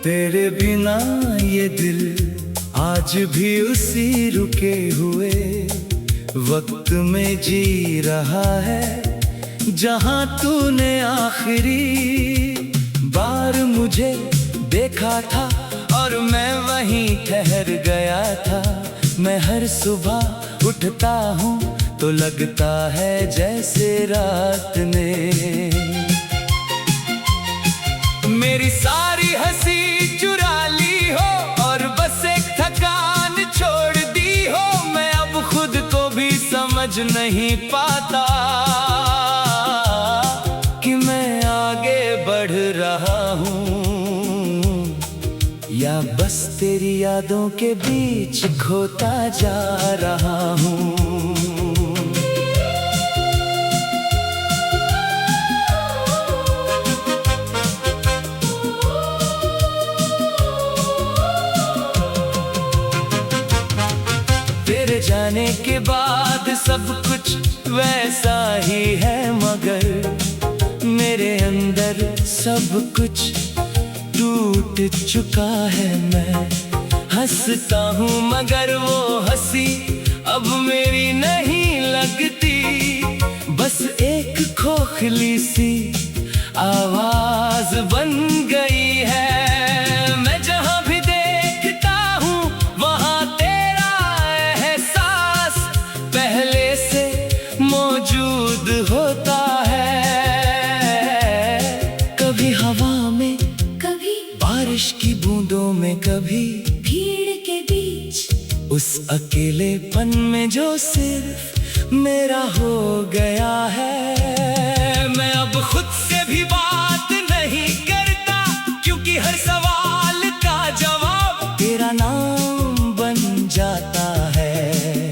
तेरे बिना ये दिल आज भी उसी रुके हुए वक्त में जी रहा है, जहां तूने आखिरी बार मुझे देखा था और मैं वहीं ठहर गया था। मैं हर सुबह उठता हूँ तो लगता है जैसे रात ने मेरी सारी हंसी चुरा ली हो और बस एक थकान छोड़ दी हो। मैं अब खुद को भी समझ नहीं पाता कि मैं आगे बढ़ रहा हूँ या बस तेरी यादों के बीच खोता जा रहा हूँ। तेरे जाने के बाद सब कुछ वैसा ही है, मगर मेरे अंदर सब कुछ टूट चुका है। मैं हंसता हूँ मगर वो हंसी अब मेरी नहीं लगती, बस एक खोखली सी आवाज बन गई है। मैं जहाँ भी देखता हूँ वहाँ तेरा एहसास पहले से मौजूद होता है। कभी हवा में, कभी बारिश की बूंदों में, कभी भीड़ के बीच, उस अकेलेपन में जो सिर्फ मेरा हो गया है। मैं अब खुद से भी बात नहीं करता क्योंकि हर सवाल का जवाब तेरा नाम बन जाता है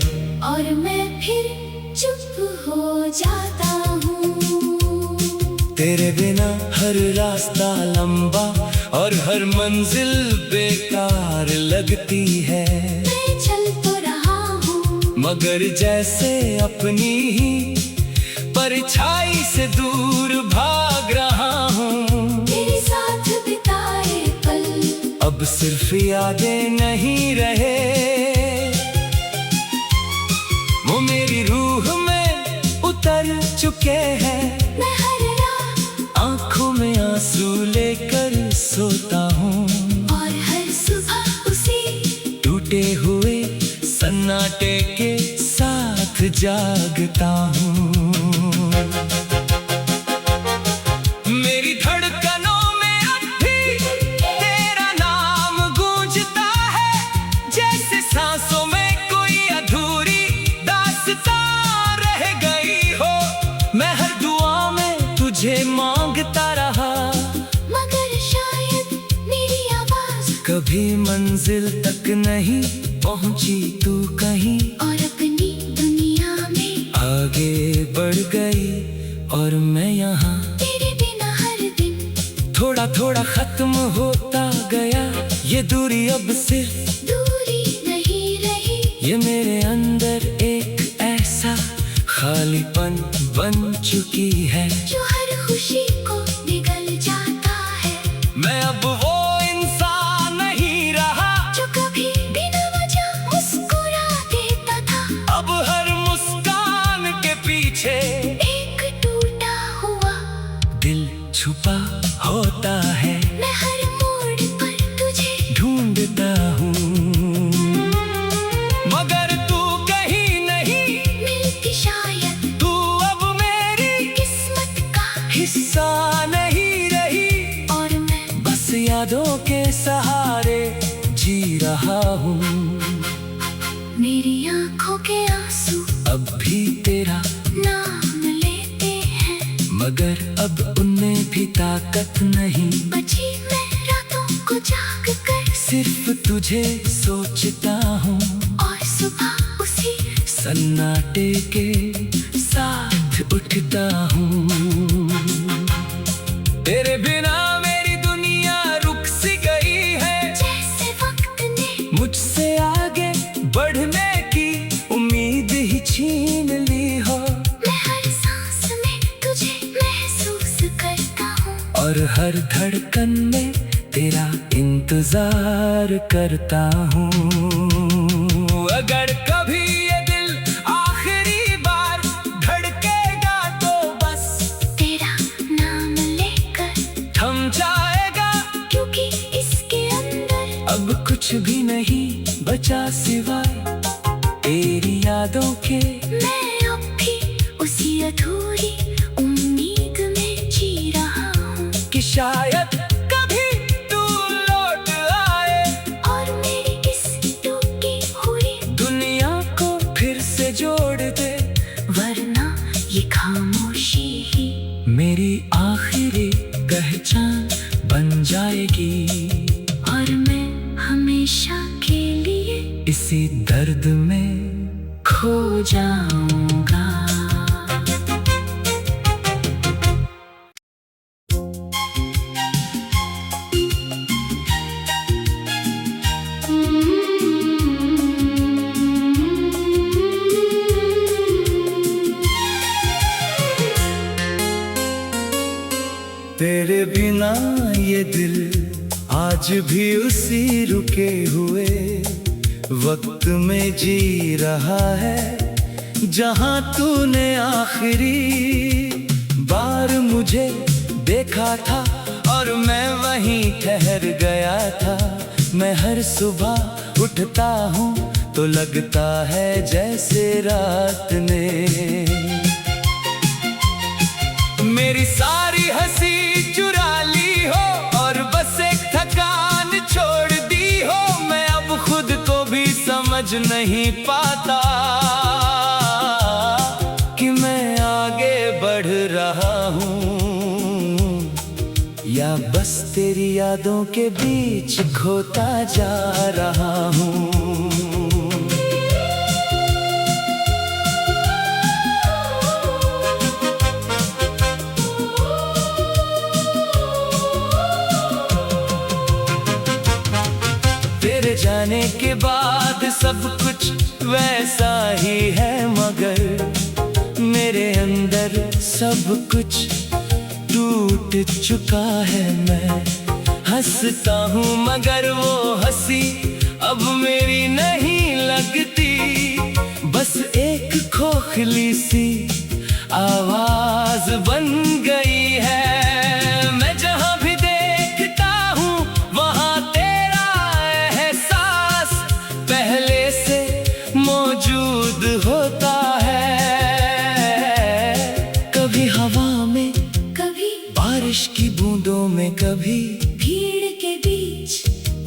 और मैं फिर चुप हो जाता हूँ। तेरे बिना हर रास्ता लंबा और हर मंजिल बेकार लगती है। मैं चल तो रहा हूँ मगर जैसे अपनी ही परछाई से दूर भाग रहा हूँ। तेरे साथ बिताए पल अब सिर्फ यादें नहीं रहे, वो मेरी रूह में उतर चुके हैं। मैं हर रात आंखों में आंसू लेकर सोता हूँ और हर सुबह उसी टूटे हुए सन्नाटे के साथ जागता हूँ। मेरी धड़कनों में अब भी तेरा नाम गूंजता है, जैसे सांसों में कोई अधूरी दास्तां रह गई हो। मैं हर दुआ में तुझे मांगता रहा मगर शायद मेरी आवाज कभी मंजिल तक नहीं पहुंची। तू कहीं और अपनी दुनिया में आगे बढ़ गई और मैं यहाँ तेरे बिना हर दिन थोड़ा थोड़ा खत्म होता गया। ये दूरी अब सिर्फ दूरी नहीं रही, ये मेरे अंदर एक ऐसा खालीपन बन चुकी है जो हर खुशी को निगल जाता है। मैं अब वो इंसान नहीं रहा जो कभी बिना वजह मुस्कुरा देता था, अब हर मुस्कान के पीछे एक टूटा हुआ दिल छुपा होता है। मैं हर मोड़ पर तुझे ढूंढता हूँ मगर तू कहीं नहीं मिलती, शायद तू अब मेरी किस्मत का हिस्सा नहीं रही और मैं बस यादों के सहारे जी रहा हूँ। मेरी आंखों के आंसू अब भी तेरा नाम लेते हैं, मगर अब उनमें भी ताकत नहीं। बची मैं रातों को जाग कर सिर्फ तुझे सोचता हूँ और सुबह उसी सन्नाटे के साथ उठता हूँ। तेरे बिना मेरी दुनिया रुक सी गई है, जैसे वक्त ने मुझसे आगे बढ़ने की उम्मीद ही छीन ली हो। मैं हर सांस में तुझे महसूस करता हूँ और हर धड़कन में तेरा इंतजार करता हूँ। अगर कभी ये दिल आखिरी बार धड़केगा तो बस तेरा नाम लेकर थम जाएगा, क्योंकि इसके अंदर अब कुछ भी नहीं बचा सिवाय तेरी यादों के। मैं अब भी उसी अधूरी उम्मीद में जी रहा हूँ कि शायद कभी तू लौट आए और मेरी इस टूटी हुई दुनिया को फिर से जोड़ दे, वरना ये खामोशी ही मेरी आखिरी पहचान बन जाएगी। और मैं हमेशा के लिए इसी दर्द में खो जाऊंगा। तेरे बिना ये दिल आज भी उसी रुके हुए वक्त में जी रहा है, जहां तूने आखिरी बार मुझे देखा था और मैं वहीं ठहर गया था। मैं हर सुबह उठता हूँ तो लगता है जैसे रात ने मेरी सारी हंसी चुरा ली हो और बस एक थकान छोड़ दी हो। मैं अब खुद को भी समझ नहीं पाता कि मैं आगे बढ़ रहा हूँ या बस तेरी यादों के बीच खोता जा रहा हूँ। तेरे जाने के बाद सब कुछ वैसा ही है, मगर मेरे अंदर सब कुछ टूट चुका है। मैं हंसता हूँ मगर वो हंसी अब मेरी नहीं लगती, बस एक खोखली सी आवाज बन गई है। मैं जहाँ भी देखता हूँ वहाँ तेरा एहसास पहले से मौजूद होता है। कभी हवा में, कभी बारिश की बूंदों में, कभी भीड़ के बीच,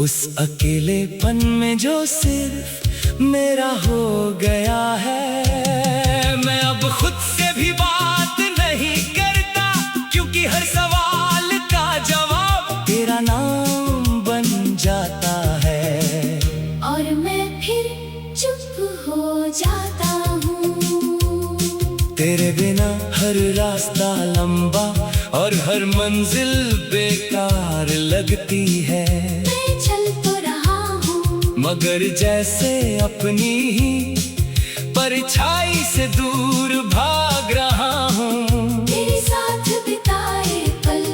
उस अकेलेपन में जो सिर्फ मेरा हो गया है। मैं अब खुद से भी बात नहीं करता, क्योंकि हर सवाल का जवाब तेरा नाम बन जाता है। और मैं फिर चुप हो जाता हूँ। तेरे बिना हर रास्ता लंबा और हर मंजिल बेकार लगती है। मैं चल तो रहा हूँ मगर जैसे अपनी ही परछाई से दूर भाग रहा हूँ। तेरे साथ बिताए पल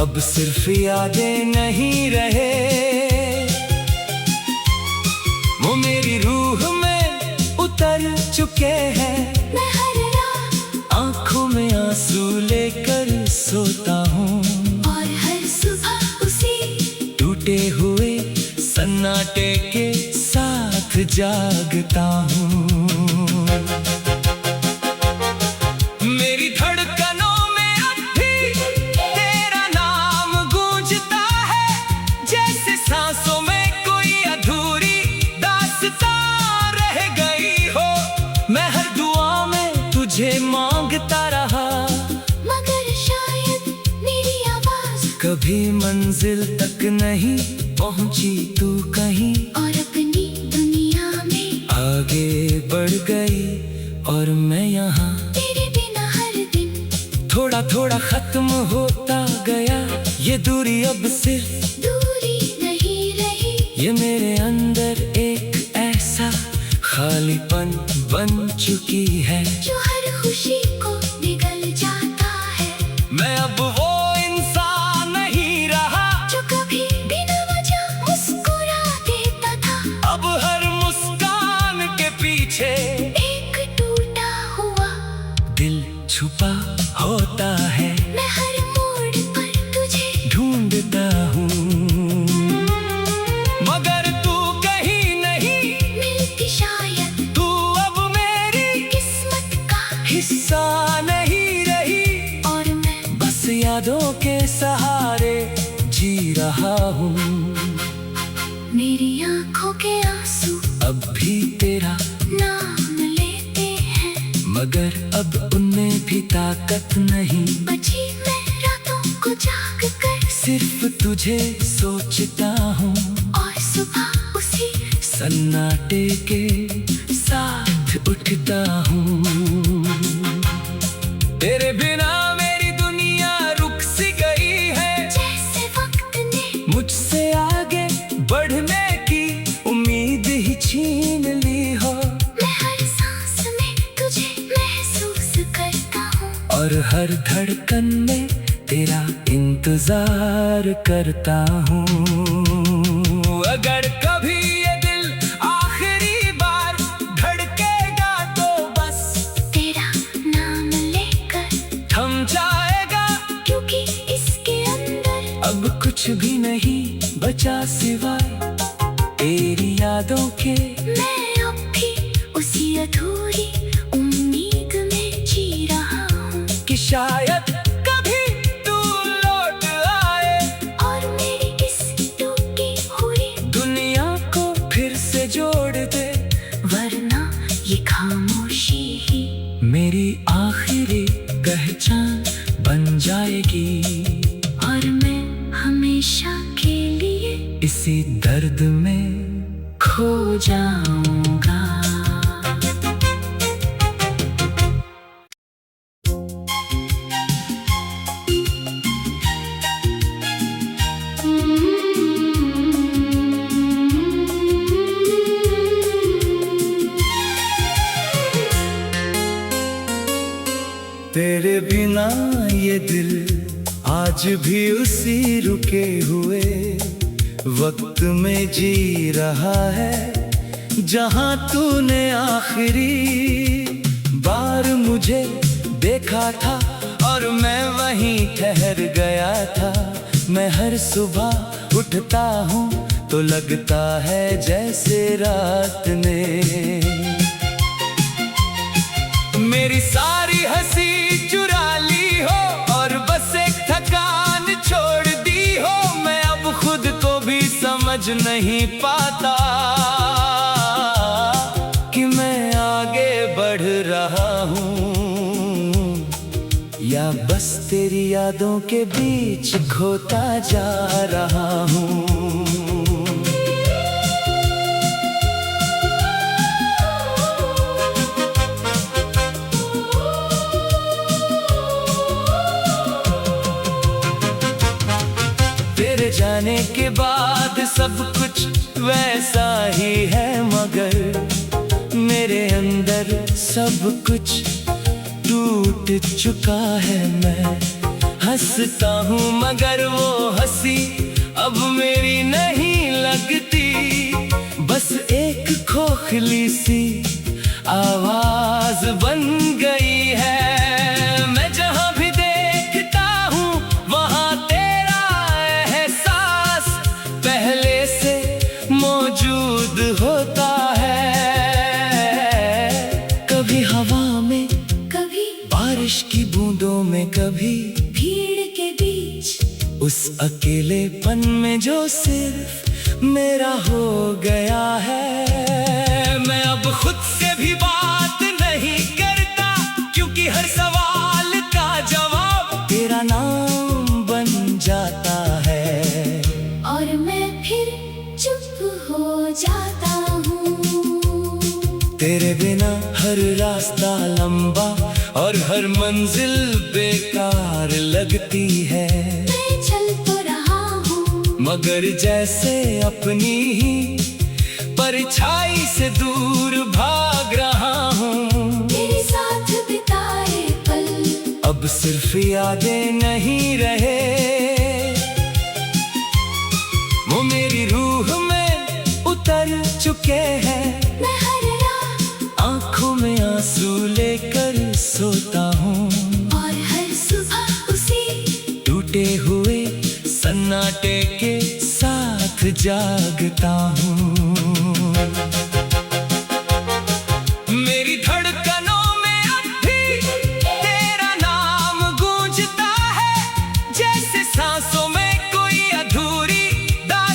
अब सिर्फ यादें नहीं रहे, वो मेरी रूह में उतर चुके हैं। मैं हर रात आंखों में आंसू लेकर सोता हूँ और हर सुबह उसी टूटे हुए सन्नाटे के साथ जागता हूँ। मेरी धड़कनों में अब भी तेरा नाम गूंजता है, जैसे सांसों में कोई अधूरी दास्तां रह गई हो। मैं हर दुआ में तुझे मांगता रहा, मगर शायद मेरी आवाज कभी मंजिल तक नहीं पहुंची। तू कहीं और अपनी दुनिया में आगे बढ़ गई और मैं यहाँ तेरे बिना हर दिन थोड़ा थोड़ा खत्म होता गया। ये दूरी अब सिर्फ दूरी नहीं रही, ये मेरे अंदर एक ऐसा खालीपन बन चुकी है जो हर खुशी को निगल जाता है। मैं अब वो इंसान नहीं रहा जो कभी भी मेरी आंखों के आंसू अब भी तेरा नाम लेते हैं, मगर अब उनमें भी ताकत नहीं बची मैं रातों को जाग कर, सिर्फ तुझे सोचता हूँ और सुबह उसी सन्नाटे के साथ उठता हूँ। तेरे बिना मेरी दुनिया रुक सी गई है, जैसे वक्त ने मुझसे आगे बढ़ने की उम्मीद ही छीन ली हो। मैं हर सांस में तुझे महसूस करता हूँ, और हर धड़कन में तेरा इंतजार करता हूँ। अगर कभी ये दिल आखिरी बार धड़केगा तो बस तेरा नाम लेकर थम जाएगा, क्योंकि इसके अंदर अब कुछ भी नहीं बचा सिवाय तेरी यादों के। मैं अब भी उसी अधूरी उम्मीद में जी रहा हूँ कि शायद कभी तू लौट आए और मेरी इस टूटी हुई दुनिया को फिर से जोड़ दे, वरना ये खामोशी ही मेरी आखिरी पहचान बन जाएगी। और मैं हमेशा के लिए इसी दर्द में खो जाऊंगा। तेरे बिना ये दिल आज भी उसी रुके हुए वक्त में जी रहा है, जहां तूने आखिरी बार मुझे देखा था और मैं वहीं ठहर गया था। मैं हर सुबह उठता हूँ तो लगता है जैसे रात ने मेरी सारी हंसी चुरा ली हो और बस एक थकान छोड़ दी हो। मैं अब खुद को भी समझ नहीं पाता कि मैं आगे बढ़ रहा हूँ या बस तेरी यादों के बीच खोता जा रहा हूँ। तेरे जाने के बाद सब कुछ वैसा ही है, मगर मेरे अंदर सब कुछ टूट चुका है। मैं हंसता हूँ मगर वो हंसी अब मेरी नहीं लगती, बस एक खोखली सी आवाज बन गई है। मैं जहाँ भी देखता हूँ वहाँ तेरा एहसास पहले से मौजूद होता है। कभी हवा में, कभी बारिश की बूंदों में, कभी भीड़ के बीच, उस अकेलेपन में जो सिर्फ मेरा हो गया है। मैं अब खुद से भी बात नहीं करता, क्योंकि हर सवाल का जवाब तेरा नाम बन जाता है। और मैं फिर चुप हो जाता हूँ। तेरे बिना हर रास्ता लंबा और हर मंजिल बेकार लगती है। मैं चल तो रहा हूँ मगर जैसे अपनी ही परछाई से दूर भाग रहा हूँ। तेरे साथ बिताए पल अब सिर्फ यादें नहीं रहे, वो मेरी रूह में उतर चुके हैं। मैं हर रात आंखों में आंसू लेकर सोता हूँ और हर सुबह उसी टूटे हुए सन्नाटे के साथ जागता हूँ। मेरी धड़कनों में अब भी तेरा नाम गूंजता है, जैसे सांसों में कोई अधूरी दास्तां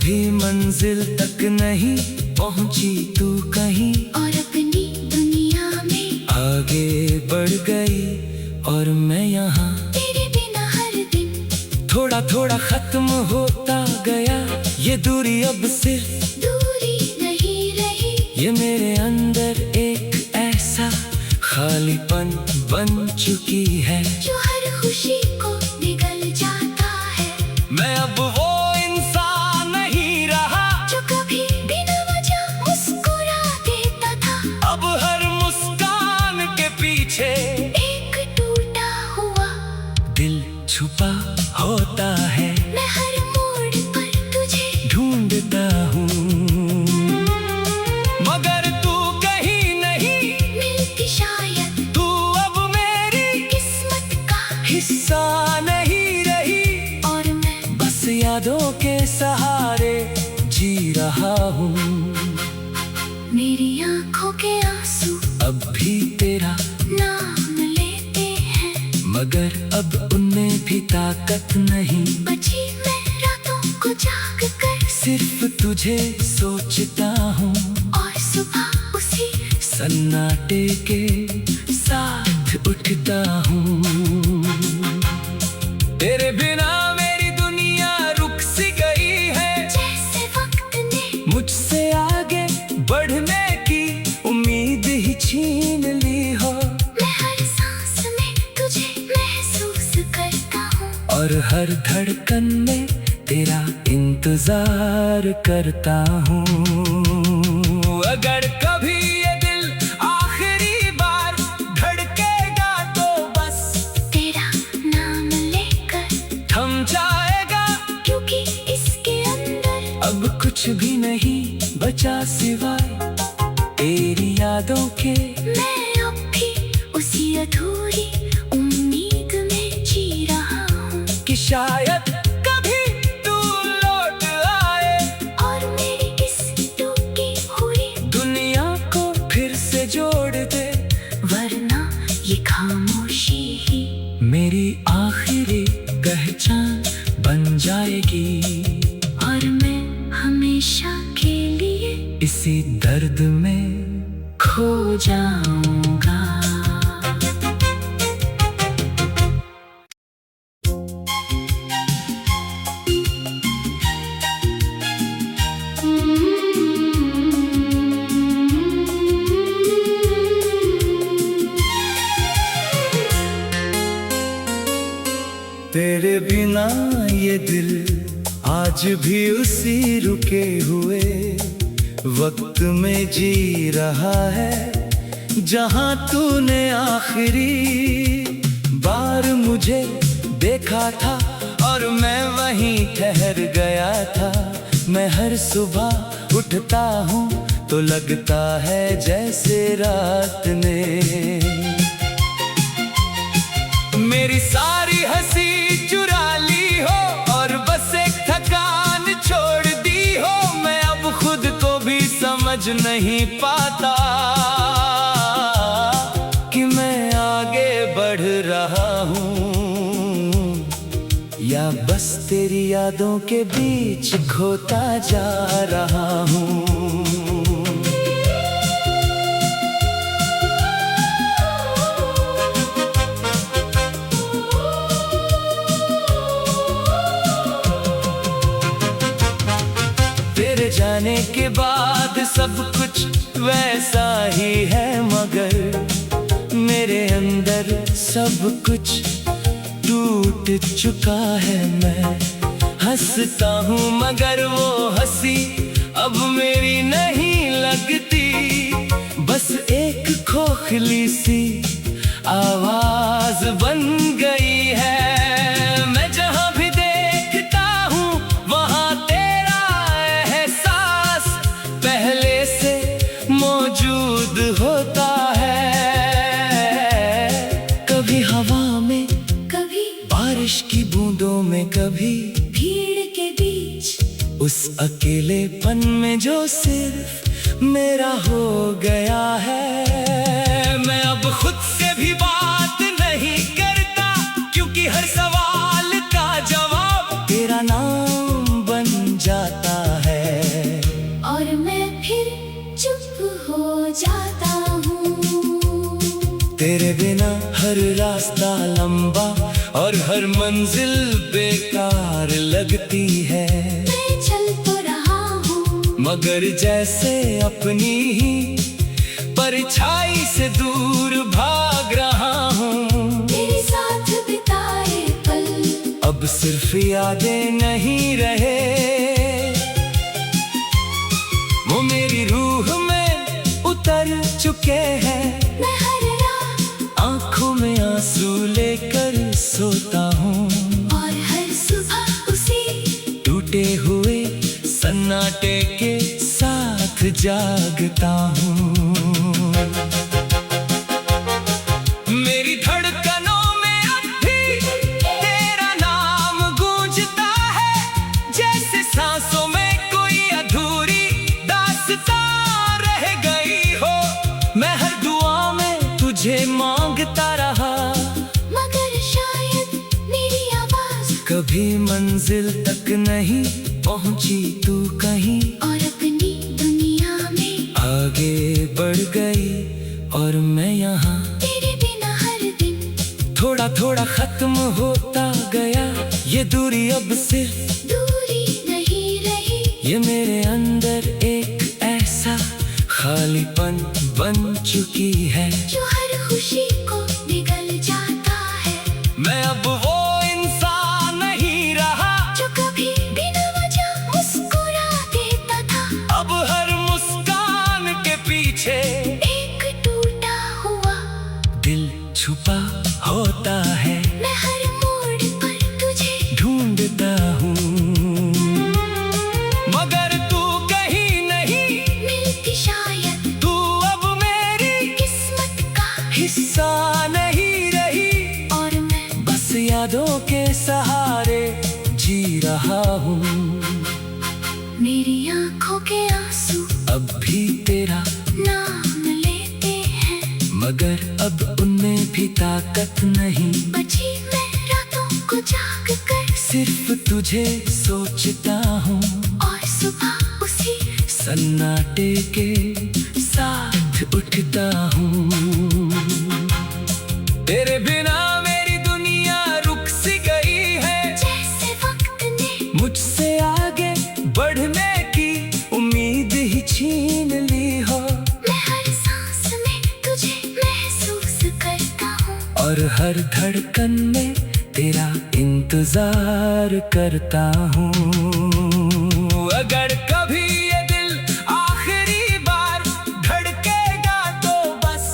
कभी मंजिल तक नहीं पहुंची तू कहीं, और अपनी दुनिया में आगे बढ़ गई और मैं यहाँ तेरे बिना हर दिन। थोड़ा थोड़ा खत्म होता गया ये दूरी, अब सिर्फ दूरी नहीं रही। ये मेरे अंदर एक ऐसा खालीपन बन चुकी है जो हर खुशी को निगल जाता है। मैं अब वो इंसान नहीं रहा जो कभी बिना वजह मुस्कुरा देता था। अब हर मुस्कान के पीछे एक टूटा हुआ दिल छुपा होता है। मैं हर मोड़ पर तुझे ढूंढता हूँ मगर तू कहीं नहीं मिलती शायद। तू अब मेरी किस्मत का हिस्सा नहीं रही और मैं बस यादों के सहारे जी रहा हूँ। मेरी आंखों के आंसू अब भी तेरा नाम लेते हैं। मगर अब उनमें भी ताकत नहीं, बची मैं रातों को जाग कर सिर्फ तुझे सोचता हूँ। और सुबह उसी सन्नाटे के साथ उठता हूँ। तेरे बिना मेरी दुनिया रुक सी गई है, जैसे वक्त ने मुझसे आगे बढ़ने की उम्मीद ही छीन ली हो। मैं हर सांस में तुझे महसूस करता हूँ और हर धड़कन में तेरा इंतजार करता हूँ। अगर कभी ये दिल आखिरी बार धड़केगा तो बस तेरा नाम लेकर थम जाएगा, क्योंकि इसके अंदर अब कुछ भी नहीं बचा सिवाय तेरी यादों के। मैं अब भी उसी अधूरी उम्मीद में जी रहा हूँ कि शायद कभी तू लौट आए और मेरी इस टूटी हुई दुनिया को फिर से जोड़ दे, वरना ये खामोशी ही मेरी आखिरी पहचान बन जाएगी। और मैं हमेशा के लिए इसी दर्द में खो जाऊंगा। तेरे बिना ये दिल आज भी उसी रुके हुए वक्त में जी रहा है, जहां तूने आखिरी बार मुझे देखा था और मैं वहीं ठहर गया था। मैं हर सुबह उठता हूँ तो लगता है जैसे रात ने मेरी सारी हंसी चुरा ली हो और बस एक थकान छोड़ दी हो। मैं अब खुद को भी समझ नहीं पाता कि मैं आगे बढ़ रहा हूँ या बस तेरी यादों के बीच खोता जा रहा हूँ। तेरे जाने के बाद सब कुछ वैसा ही है, मगर मेरे अंदर सब कुछ टूट चुका है। मैं हंसता हूँ मगर वो हंसी अब मेरी नहीं लगती, बस एक खोखली सी आवाज बन गई है। मैं जहाँ भी देखता हूँ वहाँ तेरा एहसास पहले से मौजूद होता है। कभी हवा में, कभी बारिश की बूंदों में, कभी भीड़ के बीच, उस अकेलेपन में जो सिर्फ मेरा हो गया है। मैं अब खुद से भी बात नहीं करता, क्योंकि हर सवाल का जवाब तेरा नाम बन जाता तेरे बिना हर रास्ता लंबा और हर मंजिल बेकार लगती है। मैं चल तो रहा हूँ मगर जैसे अपनी ही परछाई से दूर भाग रहा हूँ। तेरे साथ बिताए पल अब सिर्फ यादें नहीं रहे, वो मेरी रूह में उतर चुके हैं। मैं हर रात आंखों में आंसू लेकर सोता हूँ और हर सुबह उसी टूटे हुए सन्नाटे के साथ जागता हूँ। मेरी धड़कनों में अब भी तेरा नाम गूंजता है, जैसे सांसों में कोई अधूरी दास्तां रह गई हो। मैं हर दुआ में तुझे मांगता रहा, मगर शायद मेरी आवाज कभी मंजिल तक नहीं पहुंची। तू कहीं और अपनी दुनिया में आगे बढ़ गई और मैं यहाँ तेरे बिना हर दिन थोड़ा थोड़ा खत्म होता गया। ये दूरी अब सिर्फ दूरी नहीं रही, ये मेरे अंदर एक ऐसा खालीपन बन चुकी है। जो हर खुशी को निगल जाता है। मैं अब वो इंसान नहीं रहा जो कभी बिना वजह मुस्कुरा देता था, अब हर मुस्कान के पीछे एक टूटा हुआ दिल छुपा होता है। मैं हर मोड़ पर तुझे ढूंढता हूँ मगर तू कहीं नहीं मिलती, शायद तू अब मेरी किस्मत का हिस्सा नहीं रही। और मैं बस यादों के सहारे जी रहा हूँ। मेरी आंखों के आंसू अब भी तेरा नाम लेते हैं, मगर अब उनमें भी ताकत नहीं। बची मैं रातों को जाग कर सिर्फ तुझे सोचता हूँ और सुबह उसी सन्नाटे के साथ उठता हूँ। तेरे बिना मेरी दुनिया रुक सी गई है, जैसे वक्त ने मुझसे आगे बढ़ने की उम्मीद ही छीन ली हो। मैं हर सांस में तुझे महसूस करता हूँ और हर धड़कन में तेरा इंतजार करता हूँ। अगर कभी ये दिल आखिरी बार धड़केगा तो बस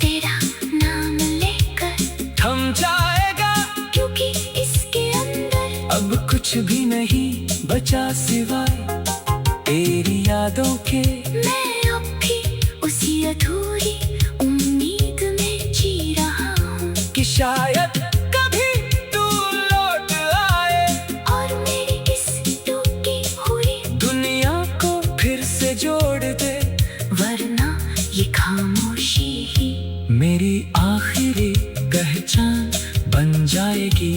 तेरा नाम लेकर थम जाएगा, क्योंकि इसके अंदर अब कुछ भी नहीं बचा सिवाय तेरी यादों के। मैं अब भी उसी अधूरी उम्मीद में जी रहा हूँ कि शायद कभी तू लौट आए और मेरी इस टूटी हुई दुनिया को फिर से जोड़ दे। वरना ये खामोशी ही मेरी आखिरी पहचान बन जाएगी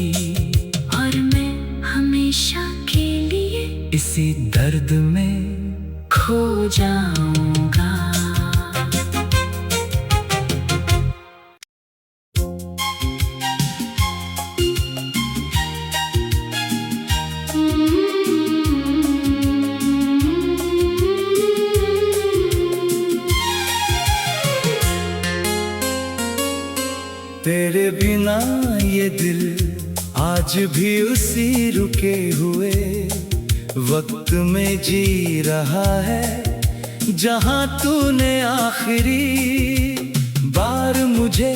और मैं हमेशा के लिए इसी दर्द में खो जाऊंगा। तेरे बिना ये दिल आज भी उसी रुके हुए वक्त में जी रहा है, जहां तूने आखिरी बार मुझे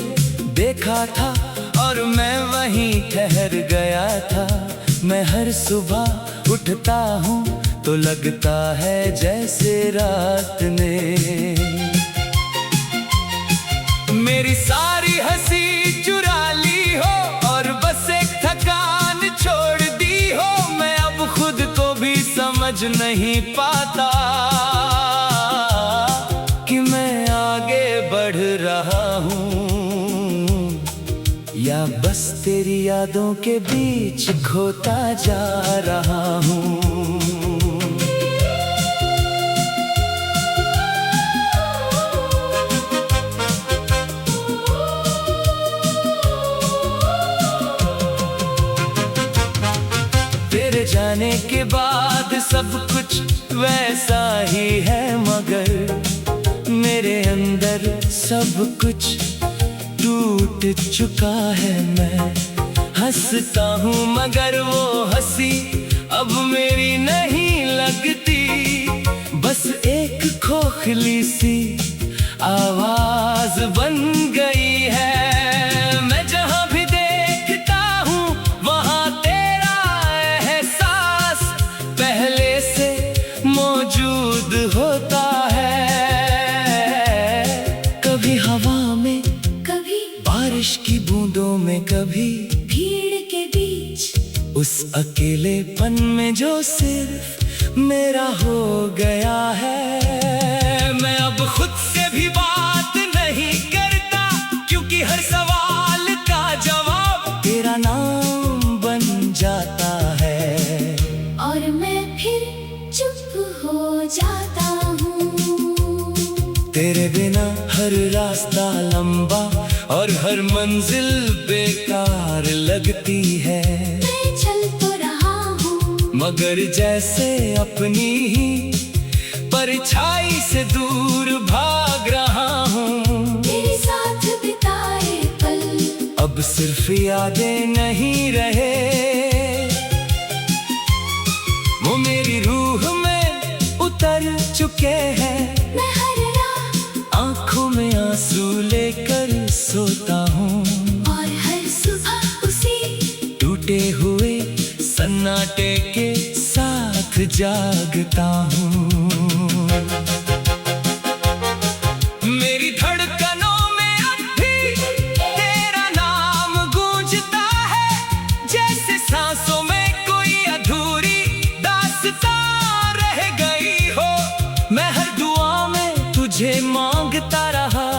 देखा था और मैं वहीं ठहर गया था। मैं हर सुबह उठता हूँ तो लगता है जैसे रात ने मेरी सारी हंसी चुरा ली हो और बस एक थकान छोड़ दी हो। मैं अब खुद को भी समझ नहीं पाता कि मैं आगे बढ़ रहा हूँ या बस तेरी यादों के बीच खोता जा रहा हूँ। बाद सब कुछ वैसा ही है, मगर मेरे अंदर सब कुछ टूट चुका है। मैं हंसता हूँ मगर वो हंसी अब मेरी नहीं लगती, बस एक खोखली सी आवाज बन गई है। मैं जहाँ भी देखता हूँ वहाँ तेरा एहसास पहले से मौजूद होता है। कभी हवा में, कभी बारिश की बूंदों में, कभी भीड़ के बीच, उस अकेलेपन में जो सिर्फ मेरा हो गया है। मैं अब खुद से भी बात नहीं करता, क्योंकि हर सवाल का जवाब तेरा नाम बन जाता है। और मैं फिर चुप हो जाता हूँ। तेरे बिना हर रास्ता लंबा और हर मंजिल बेकार लगती है। मैं चल तो रहा हूँ, मगर जैसे अपनी ही परछाई से दूर भाग रहा हूँ। तेरे साथ बिताए पल अब सिर्फ यादें नहीं रहे, वो मेरी रूह में उतर चुके हैं। मैं हर रात आंखों में आंसू लेकर सोता हूँ, और हर सुबह उसी टूटे हुए सन्नाटे के साथ जागता हूँ। मेरी धड़कनों में अब भी तेरा नाम गूंजता है, जैसे सांसों में कोई अधूरी दास्तां रह गई हो। मैं हर दुआ में तुझे मांगता रहा,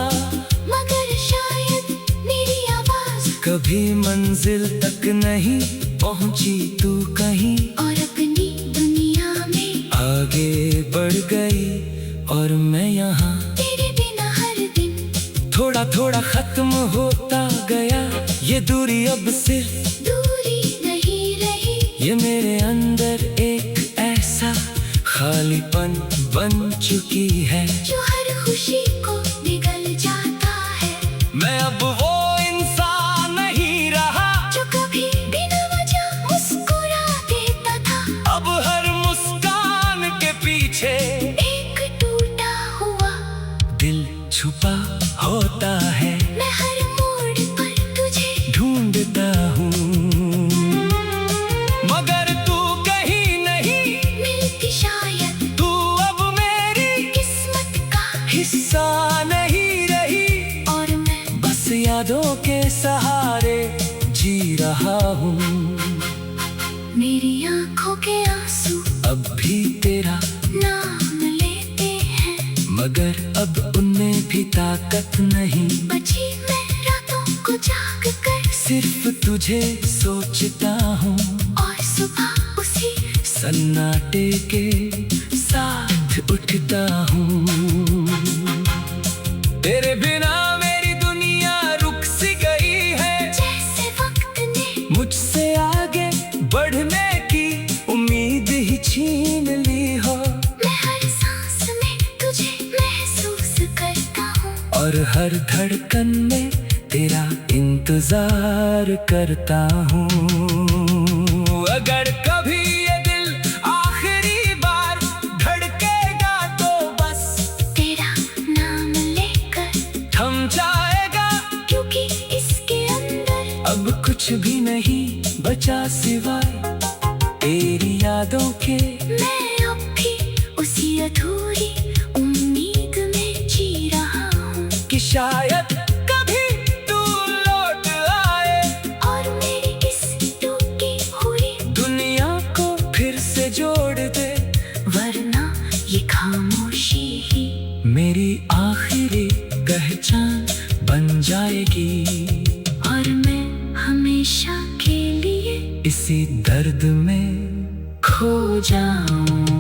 मगर शायद मेरी आवाज कभी मंजिल तक नहीं पहुंची। तू कहीं और अपनी दुनिया में आगे बढ़ गई और मैं यहाँ तेरे बिना हर दिन थोड़ा थोड़ा खत्म होता गया। ये दूरी अब सिर्फ दूरी नहीं रही, ये मेरे अंदर एक ऐसा खालीपन बन चुकी है, जो हर खुशी को निगल जाता है। मैं अब वो इंसान नहीं रहा जो कभी बिना वजह मुस्कुरा देता था, अब हर मुस्कान के पीछे एक टूटा हुआ दिल छुपा होता है। मैं हर मोड़ पर तुझे ढूंढता हूँ मगर तू कहीं नहीं मिलती, शायद तू अब मेरी किस्मत का हिस्सा नहीं रही, और मैं बस यादों के सहारे जी रहा हूँ। मेरी आंखों के आंसू अब भी तेरा नाम लेते हैं, मगर अब उनमें भी ताकत नहीं। बची मैं रातों को जाग कर, सिर्फ तुझे सोचता हूँ और सुबह उसी सन्नाटे के साथ उठता हूँ। तेरे बिना मेरी दुनिया रुक सी गई है, जैसे वक्त ने मुझसे आगे बढ़ने की उम्मीद ही छीन ली हो। मैं हर सांस में तुझे महसूस करता हूँ, और हर धड़कन में तेरा इंतजार करता हूँ। अगर कभी ये दिल आखिरी बार धड़केगा तो बस तेरा नाम लेकर थम जाएगा, क्योंकि इसके अंदर अब कुछ भी नहीं बचा सिवाय तेरी यादों के। मैं अब भी उसी अधूरी उम्मीद में जी रहा हूँ, कि शायद कभी तू लौट आए और मेरी इस टूटी हुई दुनिया को फिर से जोड़ दे, वरना ये खामोशी ही मेरी आखिरी पहचान बन जाएगी। और मैं हमेशा के लिए इसी दर्द में खो जाऊं।